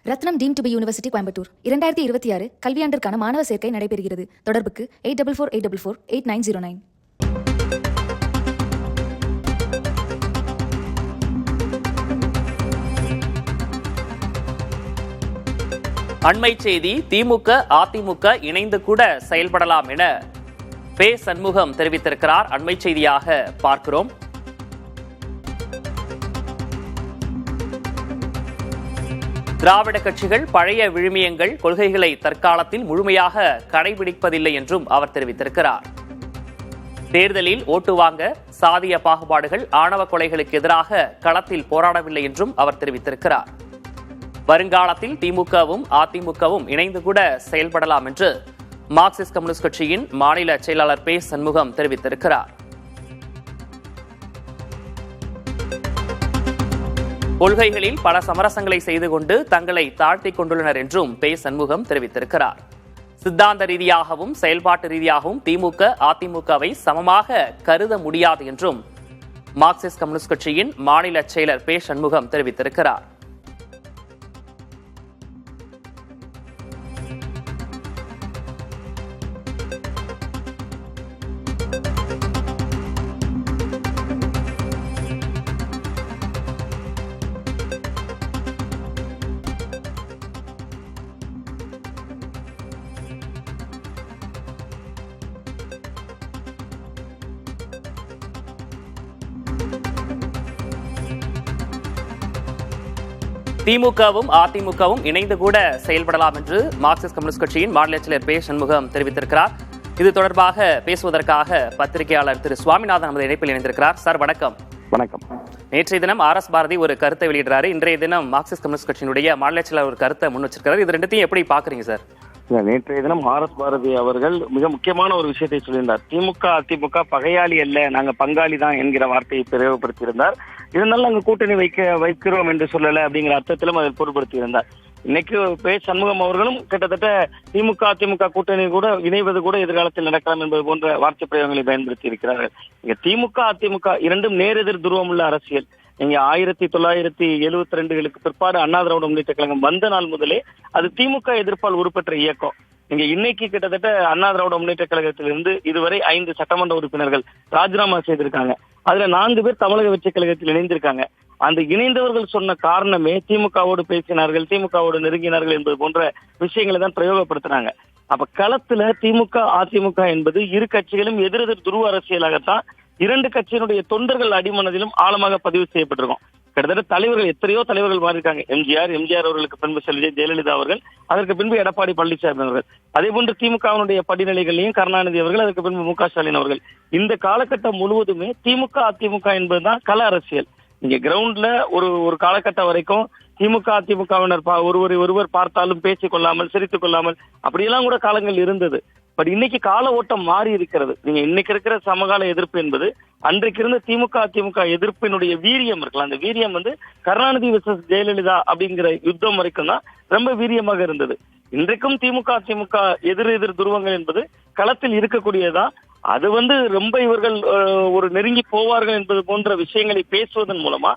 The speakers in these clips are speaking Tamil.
Ratnam deemed to be university Coimbatore 2026 கல்வியாண்டிற்கான மாணவர் சேர்க்கை நடைபெறுகிறது. தொடர்புக்கு 8448448909. அண்மை செய்தி. திமுக அதிமுக இணைந்து கூட செயல்படலாம் என பே. சண்முகம் தெரிவித்திருக்கிறார். அண்மை செய்தியாக பார்க்கிறோம். திராவிட கட்சிகள் பழைய விழுமியங்கள் கொள்கைகளை தற்காலத்தில் முழுமையாக கடைபிடிப்பதில்லை என்றும் அவர் தெரிவித்திருக்கிறார். தேர்தலில் ஓட்டு வாங்க சாதிய பாகுபாடுகள், ஆணவ கொலைகளுக்கு எதிராக களத்தில் போராடவில்லை என்றும் அவர் தெரிவித்திருக்கிறார். வருங்காலத்தில் திமுகவும் அதிமுகவும் இணைந்து கூட செயல்படலாம் என்று மார்க்சிஸ்ட் கம்யூனிஸ்ட் கட்சியின் மாநில செயலாளர் பே. சண்முகம் தெரிவித்திருக்கிறார். கொள்கைகளில் பல சமரசங்களை செய்து கொண்டு தங்களை தாழ்த்திக் கொண்டுள்ளனர் என்றும் பே. சண்முகம் தெரிவித்திருக்கிறார். சித்தாந்த ரீதியாகவும் செயல்பாட்டு ரீதியாகவும் திமுக அதிமுகவை சமமாக கருத முடியாது என்றும் மார்க்சிஸ்ட் கம்யூனிஸ்ட் கட்சியின் மாநில செயலர் பே. சண்முகம் தெரிவித்திருக்கிறார். திமுகவும் அதிமுகவும் இணைந்து கூட செயல்படலாம் என்று மார்க்சிஸ்ட் கம்யூனிஸ்ட் கட்சியின் மாநில செயலர் பே. சண்முகம் தெரிவித்திருக்கிறார். இது தொடர்பாக பேசுவதற்காக பத்திரிகையாளர் திரு சுவாமிநாதன் நமது இணைப்பில் இணைந்திருக்கிறார். சார் வணக்கம். வணக்கம். நேற்றைய தினம் ஆர். எஸ். பாரதி ஒரு கருத்தை வெளியிடுறாரு. இன்றைய தினம் மார்க்சிஸ்ட் கம்யூனிஸ்ட் கட்சியினுடைய மாநில செயலர் ஒரு கருத்தை முன் வச்சிருக்காரு. இது ரெண்டுத்தையும் எப்படி பாக்குறீங்க சார்? நேற்றைய தினம் ஆர். எஸ். பாரதி அவர்கள் மிக முக்கியமான ஒரு விஷயத்தை சொல்லியிருந்தார். திமுக அதிமுக பகையாளி அல்ல, நாங்க பங்காளி தான் என்கிற வார்த்தையை பிரயோகப்படுத்தியிருந்தார். இதனால நாங்க கூட்டணி வைக்கிறோம் என்று சொல்லல அப்படிங்கிற அர்த்தத்திலும் அதை பொருட்படுத்தியிருந்தார். இன்னைக்கு பே. சண்முகம் அவர்களும் கிட்டத்தட்ட திமுக அதிமுக கூட்டணி கூட இணைவது கூட எதிர்காலத்தில் நடக்கலாம் என்பது போன்ற வார்த்தை பிரயோகங்களை பயன்படுத்தி இருக்கிறார்கள். இங்க திமுக அதிமுக இரண்டும் நேரெதிர் துருவமுள்ள அரசியல். நீங்க 1972களுக்கு பிற்பாடு அண்ணா திராவிட முன்னேற்ற கழகம் வந்த நாள் முதலே அது திமுக எதிர்ப்பால் உருப்பெற்ற இயக்கம். நீங்க இன்னைக்கு கிட்டத்தட்ட அண்ணா திராவிட முன்னேற்ற கழகத்திலிருந்து இதுவரை 5 சட்டமன்ற உறுப்பினர்கள் ராஜினாமா செய்திருக்காங்க. அதுல 4 பேர் தமிழக வெற்றி கழகத்தில் இணைந்திருக்காங்க. அந்த இணைந்தவர்கள் சொன்ன காரணமே திமுகவோடு பேசினார்கள், திமுகவோடு நெருங்கினார்கள் என்பது போன்ற விஷயங்களை தான் பிரயோகப்படுத்தினாங்க. அப்ப களத்துல திமுக அதிமுக என்பது இரு கட்சிகளும் எதிரெதிர் துருவ அரசியலாகத்தான் இரண்டு கட்சியினுடைய தொண்டர்கள் அடிமனதிலும் ஆழமாக பதிவு செய்யப்பட்டிருக்கும். கிட்டத்தட்ட தலைவர்கள் எத்தனையோ தலைவர்கள் மாறியிருக்காங்க. எம்ஜிஆர் அவர்களுக்கு பின்பு செல்வி ஜெயலலிதா அவர்கள், அதற்கு பின்பு எடப்பாடி பழனிசாமி அவர்கள், அதே போன்று திமுகவினுடைய படிநிலைகளையும் கருணாநிதி அவர்கள், அதற்கு பின்பு மு க ஸ்டாலின் அவர்கள். இந்த காலகட்டம் முழுவதுமே திமுக அதிமுக என்பதுதான் கள அரசியல். இங்க கிரவுண்ட்ல ஒரு காலகட்டம் வரைக்கும் திமுக அதிமுகவினர் ஒருவர் பார்த்தாலும் பேசிக் கொள்ளாமல் சிரித்துக் கொள்ளாமல் அப்படியெல்லாம் கூட காலங்கள் இருந்தது. பட் இன்னைக்கு கால ஓட்டம் மாறி இருக்கிறது. நீங்க இன்னைக்கு இருக்கிற சமகால எதிர்ப்பு என்பது அன்றைக்கு இருந்த திமுக அதிமுக எதிர்ப்பினுடைய வீரியம் இருக்கலாம். அந்த வீரியம் கருணாநிதி விசஸ் ஜெயலலிதா அப்படிங்கிற யுத்தம் வரைக்கும் தான் ரொம்ப வீரியமாக இருந்தது. இன்றைக்கும் திமுக அதிமுக எதிர் துருவங்கள் என்பது களத்தில் இருக்கக்கூடியதா. அது ரொம்ப இவர்கள் ஒரு நெருங்கி போவார்கள் என்பது போன்ற விஷயங்களை பேசுவதன் மூலமா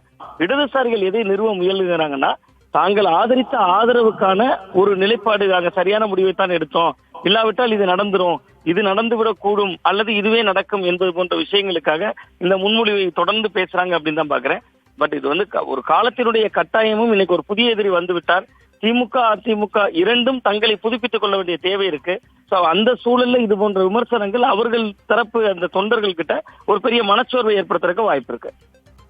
இடதுசாரிகள் எதை நிறுவ முயலுகிறாங்கன்னா, தாங்கள் ஆதரித்த ஆதரவுக்கான ஒரு நிலைப்பாடு, நாங்க சரியான முடிவைத்தான் எடுத்தோம், இல்லாவிட்டால் இது நடந்துரும், இது நடந்துவிடக்கூடும் அல்லது இதுவே நடக்கும் என்பது போன்ற விஷயங்களுக்காக இந்த முன்மொழிவை தொடர்ந்து பேசுறாங்க அப்படின்னு தான் பாக்குறேன். பட் இது ஒரு காலத்தினுடைய கட்டாயமும். இன்னைக்கு ஒரு புதிய எதிரி வந்து விட்டார். திமுக அதிமுக இரண்டும் தங்களை புதுப்பித்துக் கொள்ள வேண்டிய தேவை இருக்கு. சோ அந்த சூழல்ல இது போன்ற விமர்சனங்கள் அவர்கள் தரப்பு அந்த தொண்டர்கள் கிட்ட ஒரு பெரிய மனச்சோர்வை ஏற்படுத்துறதுக்கு வாய்ப்பு இருக்கு.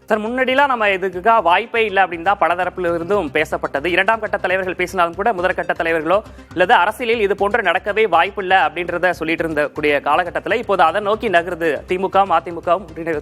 சார், முன்னாடிலாம் நம்ம இதுக்காக வாய்ப்பே இல்லை அப்படின்னு தான் பல தரப்பில் இருந்தும் பேசப்பட்டது. இரண்டாம் கட்ட தலைவர்கள் பேசினாலும் கூட முதற்கட்ட தலைவர்களோ இல்லது அரசியலில் இது போன்ற நடக்கவே வாய்ப்பு இல்லை அப்படின்றத சொல்லிட்டு இருந்தக்கூடிய காலகட்டத்தில் இப்போது அதை நோக்கி நகருது. திமுக அதிமுக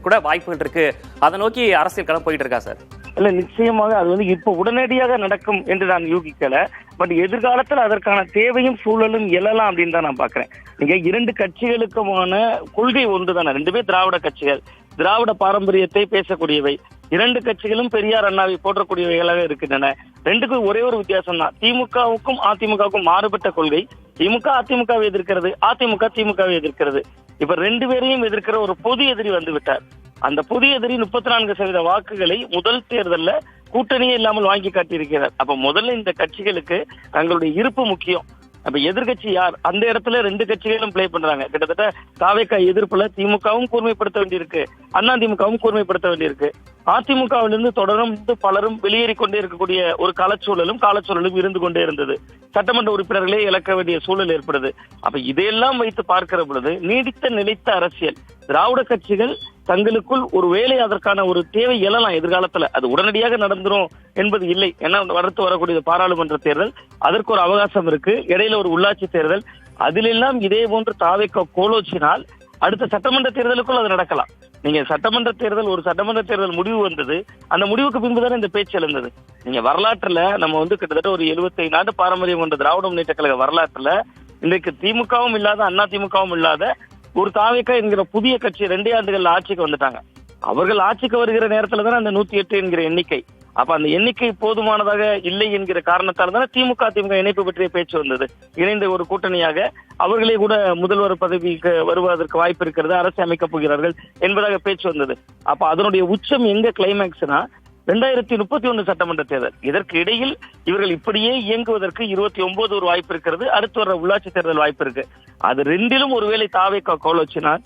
கூட வாய்ப்புகள் இருக்கு, அதை நோக்கி அரசியல் களம் போயிட்டு இருக்கா சார்? இல்ல, நிச்சயமாக அது இப்ப உடனடியாக நடக்கும் என்று நான் யூகிக்கல. பட் எதிர்காலத்தில் அதற்கான தேவையும் சூழலும் எழலாம் அப்படின்னு தான் நான் பாக்குறேன். நீங்க இரண்டு கட்சிகளுக்குமான கொள்கை ஒன்றுதானே, ரெண்டுமே திராவிட கட்சிகள், திராவிட பாரம்பரியத்தை பேசக்கூடியவை. இரண்டு கட்சிகளும் பெரியார் அண்ணாவை போற்றக்கூடியவைகளாக இருக்கின்றன. ரெண்டுக்கும் ஒரே ஒரு வித்தியாசம் தான், திமுகவுக்கும் அதிமுகவுக்கும் மாறுபட்ட கொள்கை. திமுக அதிமுகவை எதிர்க்கிறது, அதிமுக திமுகவை எதிர்க்கிறது. இப்ப ரெண்டு பேரையும் எதிர்க்கிற ஒரு பொது எதிரி வந்து விட்டார். அந்த பொது எதிரி 34% வாக்குகளை முதல் தேர்தல்ல ஒரு 50% வாக்குகளை 34% கூட்டணியே இல்லாமல் வாங்கி காட்டியிருக்கிறார். அப்ப முதல்ல இந்த கட்சிகளுக்கு தங்களுடைய இருப்பு முக்கியம். அப்ப எதிர்கட்சி யார், அந்த இடத்துல ரெண்டு கட்சிகளும் பிளே பண்றாங்க. கிட்டத்தட்ட தாவேகா எதிர்ப்புல திமுகவும் கூர்மைப்படுத்த வேண்டியிருக்கு, அதிமுகவும் கூர்மைப்படுத்த வேண்டியிருக்கு. அதிமுகவிலிருந்து தொடர்ந்து பலரும் வெளியேறி கொண்டே இருக்கக்கூடிய ஒரு காலச்சூழலும் இருந்து கொண்டே இருந்தது. சட்டமன்ற உறுப்பினர்களே இழக்க வேண்டிய சூழல் ஏற்படுது. அப்ப இதையெல்லாம் வைத்து பார்க்கிற பொழுது நீடித்த நிலைத்த அரசியல் திராவிட கட்சிகள் தங்களுக்குள் ஒரு வேலை அதற்கான ஒரு தேவை எழலாம் எதிர்காலத்துல. அது உடனடியாக நடந்துரும் என்பது இல்லை. ஏன்னா அடுத்து வரக்கூடிய பாராளுமன்ற தேர்தல், அதற்கு ஒரு அவகாசம் இருக்கு. இடையில ஒரு உள்ளாட்சி தேர்தல், அதிலெல்லாம் இதே போன்று தாவேகா கோலோச்சினால் அடுத்த சட்டமன்ற தேர்தலுக்குள் அது நடக்கலாம். நீங்க சட்டமன்ற தேர்தல் முடிவு வந்தது, அந்த முடிவுக்கு பின்புதானே இந்த பேச்சு எழுந்தது. நீங்க வரலாற்றுல நம்ம கிட்டத்தட்ட ஒரு 75 ஆண்டு பாரம்பரியம் கொண்ட திராவிட முன்னேற்ற கழக வரலாற்றுல இன்றைக்கு திமுகவும் இல்லாத அதிமுகவும் இல்லாத ஒரு தாவேகா என்கிற புதிய கட்சி 2 ஆண்டுகள் ஆட்சிக்கு வந்துட்டாங்க. அவர்கள் ஆட்சிக்கு வருகிற நேரத்துல தானே அந்த 108 என்கிற எண்ணிக்கை. அப்ப அந்த எண்ணிக்கை போதுமானதாக இல்லை என்கிற காரணத்தால் தானே திமுக இணைப்பு பற்றிய பேச்சு வந்தது. இணைந்த ஒரு கூட்டணியாக அவர்களே கூட முதல்வர் பதவிக்கு வருவதற்கு வாய்ப்பு இருக்கிறது, அரசு அமைக்கப் போகிறார்கள் என்பதாக பேச்சு வந்தது. அப்ப அதனுடைய உச்சம் எங்க கிளைமேக்ஸ்னா 2031 சட்டமன்ற தேர்தல். இதற்கு இடையில் இவர்கள் இப்படியே இயங்குவதற்கு 29 ஒரு வாய்ப்பு இருக்கிறது. அடுத்து வர உள்ளாட்சி தேர்தல் வாய்ப்பு இருக்கு. அது ரெண்டிலும் ஒருவேளை தாவேகா கோலோச்சினால்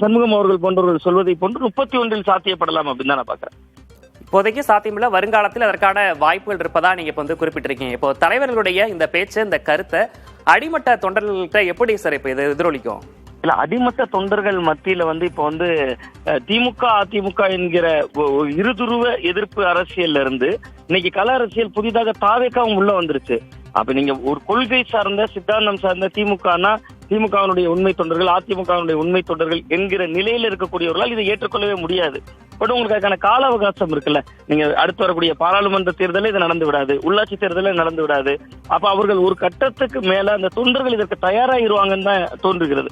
சண்முகம் அவர்கள் போன்றவர்கள் சொல்வதை போன்று 31 சாத்தியப்படலாம் அப்படின்னு தான் நான் பாக்குறேன். இப்போதைக்கு சாத்தியமில்ல, வருங்காலத்தில் அதற்கான வாய்ப்புகள் இருப்பதா நீங்க இப்ப குறிப்பிட்டிருக்கீங்க. இப்போ தலைவர்களுடைய இந்த பேச்சு, இந்த கருத்தை அடிமட்ட தொண்டர்கள்ட்ட எப்படி சார் இப்ப இது எதிரொலிக்கும்? இல்ல, அடிமட்ட தொண்டர்கள் மத்தியில இப்ப திமுக அதிமுக என்கிற இருதுருவ எதிர்ப்பு அரசியல்ல இருந்து இன்னைக்கு கள அரசியல் புதிதாக தாவேகாவும் உள்ள வந்துருச்சு. அப்ப நீங்க ஒரு கொள்கை சார்ந்த சித்தாந்தம் சார்ந்த திமுகவினுடைய உண்மை தொண்டர்கள், அதிமுகவினுடைய உண்மை தொண்டர்கள் என்கிற நிலையில இருக்கக்கூடியவர்களால் இதை ஏற்றுக்கொள்ளவே முடியாது. பட் உங்களுக்கு அதுக்கான கால அவகாசம் இருக்குல்ல. நீங்க அடுத்து வரக்கூடிய பாராளுமன்ற தேர்தலே இது நடந்து விடாது, உள்ளாட்சி தேர்தலே நடந்து விடாது. அப்ப அவர்கள் ஒரு கட்டத்துக்கு மேல அந்த தொண்டர்கள் இதற்கு தயாராகிருவாங்கன்னு தான் தோன்றுகிறது.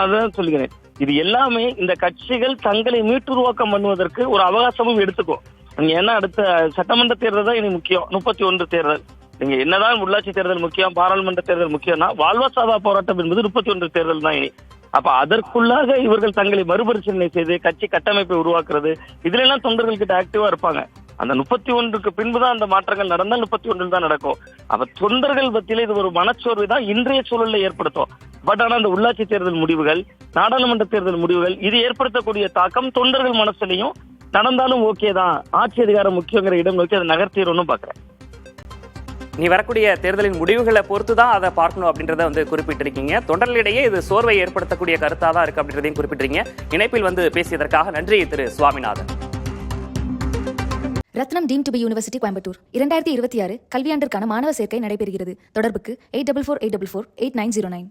அதான் சொல்லுகிறேன், இது எல்லாமே இந்த கட்சிகள் தங்களை மீட்டுருவாக்கம் பண்ணுவதற்கு ஒரு அவகாசமும் எடுத்துக்கும். நீங்க ஏன்னா அடுத்த சட்டமன்ற தேர்தல் தான் இனி முக்கியம், 31 தேர்தல். நீங்க என்னதான் உள்ளாட்சி தேர்தல் முக்கியம், பாராளுமன்ற தேர்தல் முக்கியம்னா வாழ்வாசாதா போராட்டம் என்பது 31 தேர்தல் தான் இனி. அப்ப அதற்குள்ளாக இவர்கள் தங்களை மறுபரிசீலனை செய்து கட்சி கட்டமைப்பை உருவாக்குறது, இதுல எல்லாம் தொண்டர்கள் கிட்ட ஆக்டிவா இருப்பாங்க. அந்த 31க்கு பின்புதான் அந்த மாற்றங்கள் நடந்தால் 31 தான் நடக்கும். அப்ப தொண்டர்கள் பத்தியில இது ஒரு மனச்சோர்வை தான் இன்றைய சூழல்ல ஏற்படுத்தும். பட் ஆனா அந்த உள்ளாட்சி தேர்தல் முடிவுகள், நாடாளுமன்ற தேர்தல் முடிவுகள், இது ஏற்படுத்தக்கூடிய தாக்கம் தொண்டர்கள் மனசுலையும் நடந்தாலும் ஓகே தான், ஆட்சி அதிகாரம் முக்கியங்கிற இடம் நோக்கி அதை நகர்த்திடணும்னு பாக்குறேன். நீ வரக்கூடிய தேர்தலின் முடிவுகளை பொறுத்து தான் அதை பார்க்கணும் அப்படின்றத குறிப்பிட்டிருக்கீங்க. தொண்டர்களிடையே இது சோர்வை ஏற்படுத்தக்கூடிய கருத்தாக தான் இருக்கு அப்படின்றதையும் குறிப்பிட்டிருக்கீங்க. இணைப்பில் பேசியதற்காக நன்றி Thiru Swaminathan. Rathnam deemed to be university Coimbatore 2026 கல்வியாண்டிற்கான மாணவர் சேர்க்கை நடைபெறுகிறது. தொடர்புக்கு 8448448909.